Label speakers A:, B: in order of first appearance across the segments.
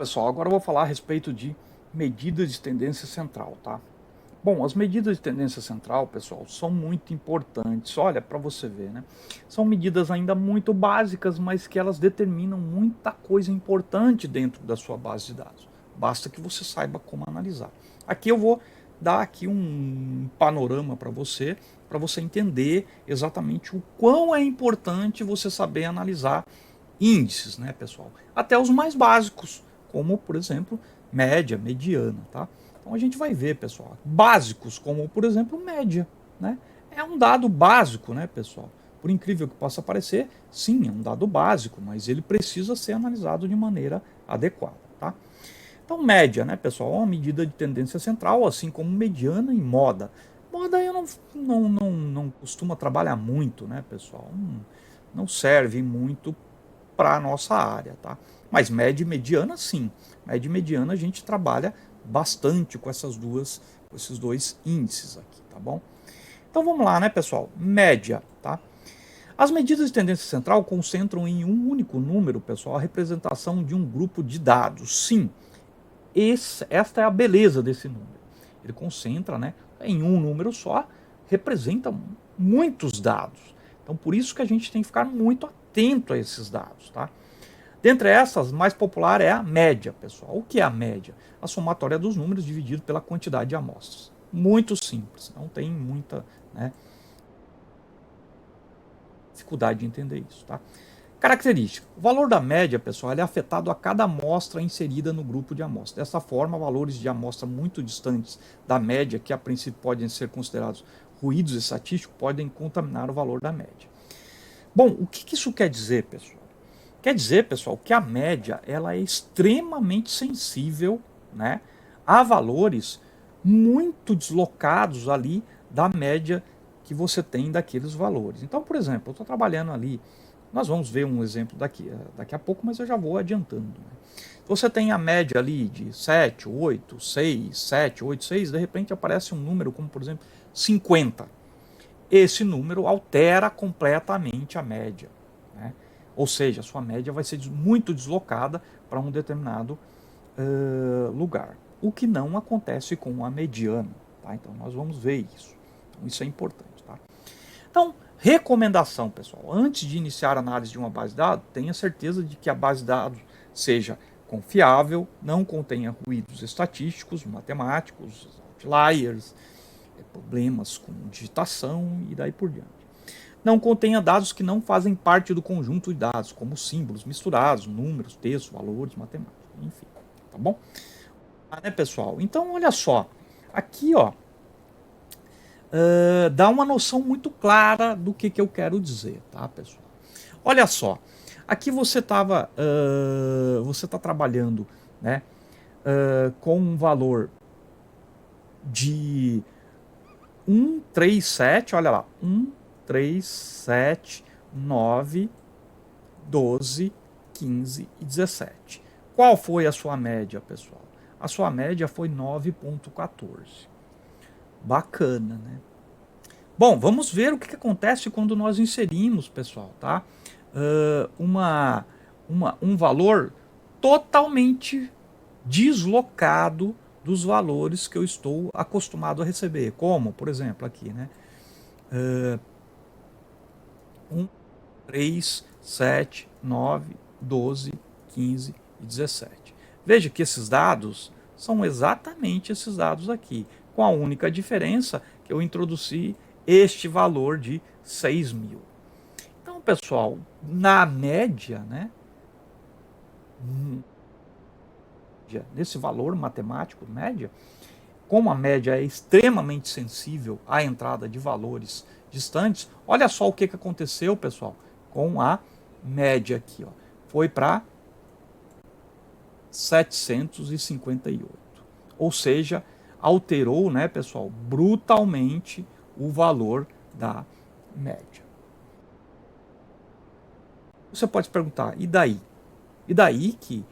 A: Pessoal, agora eu vou falar a respeito de medidas de tendência central, tá? Bom, as medidas de tendência central, pessoal, são muito importantes. Olha, para você ver, né? São medidas ainda muito básicas, mas que elas determinam muita coisa importante dentro da sua base de dados. Basta que você saiba como analisar. Aqui eu vou dar aqui um panorama para você entender exatamente o quão é importante você saber analisar índices, né, pessoal? Até os mais básicos, como, por exemplo, média, mediana, tá? Então a gente vai ver, pessoal, básicos, como, por exemplo, média, né? É um dado básico, né, pessoal? Por incrível que possa parecer, sim, é um dado básico, mas ele precisa ser analisado de maneira adequada, tá? Então, média, né, pessoal, é uma medida de tendência central, assim como mediana e moda. Moda eu não costumo trabalhar muito, né, pessoal? Não serve muito para a nossa área, tá? Mas média e mediana, sim. Média e mediana a gente trabalha bastante com com esses dois índices aqui, tá bom? Então vamos lá, né, pessoal? Média, tá? As medidas de tendência central concentram em um único número, pessoal, a representação de um grupo de dados. Sim, esta é a beleza desse número. Ele concentra, né, em um número só, representa muitos dados. Então por isso que a gente tem que ficar muito atento a esses dados, tá? Dentre essas, mais popular é a média, pessoal. O que é a média? A somatória dos números dividido pela quantidade de amostras. Muito simples, não tem muita, né, dificuldade de entender isso, tá? Característica. O valor da média, pessoal, é afetado a cada amostra inserida no grupo de amostras. Dessa forma, valores de amostra muito distantes da média, que a princípio podem ser considerados ruídos estatísticos, podem contaminar o valor da média. Bom, o que isso quer dizer, pessoal? Quer dizer, pessoal, que a média ela é extremamente sensível, né, a valores muito deslocados ali da média que você tem daqueles valores. Então, por exemplo, eu estou trabalhando ali, nós vamos ver um exemplo daqui a pouco, mas eu já vou adiantando. Né? Você tem a média ali de 7, 8, 6, 7, 8, 6, de repente aparece um número como, por exemplo, 50. Esse número altera completamente a média, né? Ou seja, a sua média vai ser muito deslocada para um determinado lugar. O que não acontece com a mediana. Tá? Então nós vamos ver isso. Então, isso é importante. Tá? Então, recomendação, pessoal. Antes de iniciar a análise de uma base de dados, tenha certeza de que a base de dados seja confiável, não contenha ruídos estatísticos, matemáticos, outliers, problemas com digitação e daí por diante. Não contenha dados que não fazem parte do conjunto de dados, como símbolos misturados, números, textos, valores, matemática, enfim, tá bom? Né, pessoal? Então, olha só, aqui, ó, dá uma noção muito clara do que eu quero dizer, tá, pessoal? Olha só, aqui você está trabalhando, né, com um valor de 137, olha lá, 3, 7, 9, 12, 15 e 17. Qual foi a sua média, pessoal? A sua média foi 9,14. Bacana, né? Bom, vamos ver o que acontece quando nós inserimos, pessoal, tá? Um valor totalmente deslocado dos valores que eu estou acostumado a receber. Como, por exemplo, aqui, né? 1, 3, 7, 9, 12, 15 e 17. Veja que esses dados são exatamente esses dados aqui, com a única diferença que eu introduzi este valor de 6.000. Então, pessoal, na média, né, nesse valor matemático média, como a média é extremamente sensível à entrada de valores distantes, olha só o que aconteceu, pessoal, com a média aqui, ó. Foi para 758. Ou seja, alterou, né, pessoal, brutalmente o valor da média. Você pode se perguntar, e daí? E daí que,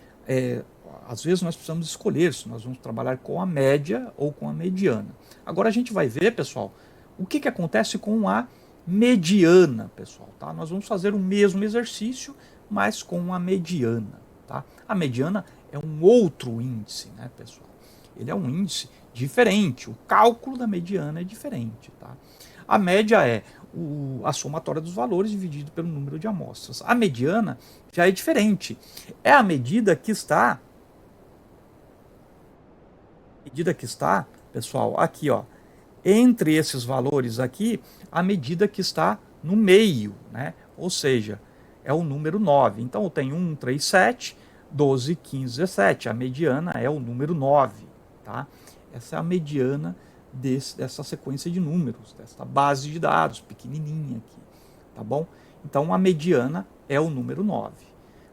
A: às vezes, nós precisamos escolher se nós vamos trabalhar com a média ou com a mediana. Agora a gente vai ver, pessoal, o que acontece com a mediana, pessoal. Tá? Nós vamos fazer o mesmo exercício, mas com a mediana. Tá? A mediana é um outro índice, né, pessoal? Ele é um índice diferente, o cálculo da mediana é diferente, tá? A média é a somatória dos valores dividido pelo número de amostras. A mediana já é diferente, é a medida que está, pessoal, aqui, ó, entre esses valores aqui, a medida que está no meio, né? Ou seja, é o número 9. Então eu tenho 1, 3, 7, 12, 15, 17. A mediana é o número 9, tá? Essa é a mediana dessa sequência de números, dessa base de dados pequenininha aqui, tá bom? Então a mediana é o número 9.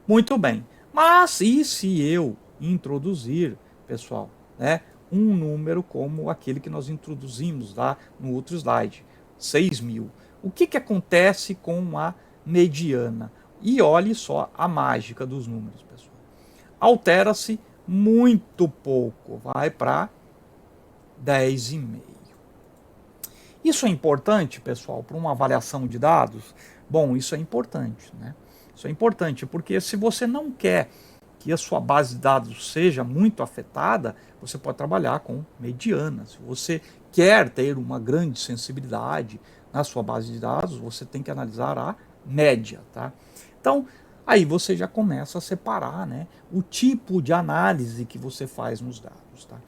A: Muito bem. Mas e se eu introduzir, pessoal, né, um número como aquele que nós introduzimos lá no outro slide, 6.000? O que acontece com a mediana? E olhe só a mágica dos números, pessoal. Altera-se muito pouco, vai para 10,5. Isso é importante, pessoal, para uma avaliação de dados? Bom, isso é importante, né? Isso é importante porque se você não quer que a sua base de dados seja muito afetada, você pode trabalhar com mediana. Se você quer ter uma grande sensibilidade na sua base de dados, você tem que analisar a média, tá? Então, aí você já começa a separar, né, o tipo de análise que você faz nos dados, tá?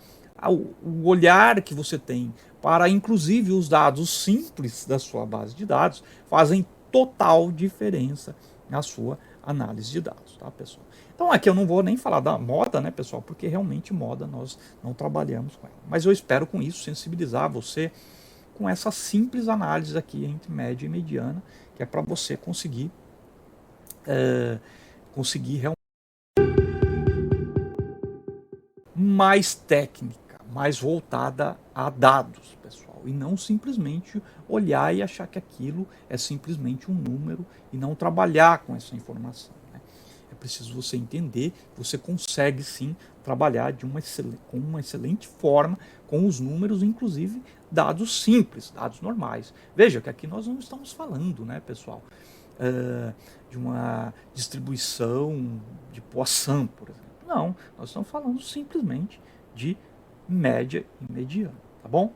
A: O olhar que você tem para, inclusive, os dados simples da sua base de dados fazem total diferença na sua análise de dados, tá, pessoal? Então aqui eu não vou nem falar da moda, né, pessoal, porque realmente moda nós não trabalhamos com ela. Mas eu espero com isso sensibilizar você com essa simples análise aqui entre média e mediana, que é para você conseguir realmente mais técnica, mais voltada a dados, pessoal, e não simplesmente olhar e achar que aquilo é simplesmente um número e não trabalhar com essa informação, né? É preciso você entender que você consegue sim trabalhar com uma excelente forma com os números, inclusive dados simples, dados normais. Veja que aqui nós não estamos falando, né, pessoal, de uma distribuição de Poisson, por exemplo. Não, nós estamos falando simplesmente de média e mediana, tá bom?